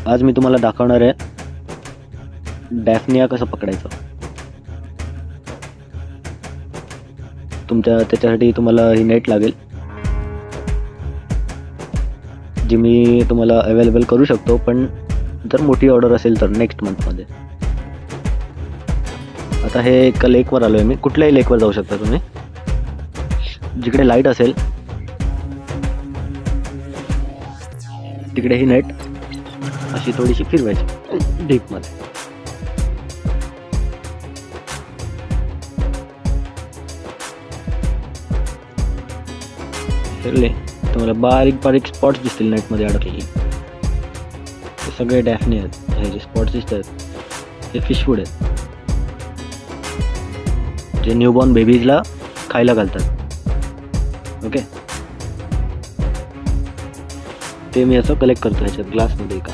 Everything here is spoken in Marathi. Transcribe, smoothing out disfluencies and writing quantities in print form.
आज मी तुम्हाला दाखवणार आहे डॅफनिया कसं पकडायचं. त्याच्यासाठी तुम्हाला ही नेट लागेल, जी मी तुम्हाला अवेलेबल करू शकतो, पण जर मोठी ऑर्डर असेल तर नेक्स्ट मंथमध्ये. आता हे एका लेकवर आलो आहे मी. कुठल्याही लेकवर जाऊ शकता तुम्ही, जिकडे लाईट असेल तिकडे ही नेट अशी थोडीशी फिरवायची डीपमध्ये. फिरले तुम्हाला बारीक बारीक स्पॉट्स दिसतील नेटमध्ये अडकलेले. हे सगळे डॅफनी आहेत. हे जे स्पॉट्स दिसत आहेत हे फिश फूड आहेत, जे न्यूबॉर्न बेबीजला खायला घालतात. ओके, ते मी असं कलेक्ट करतो ह्याच्यात ग्लासमध्ये एका.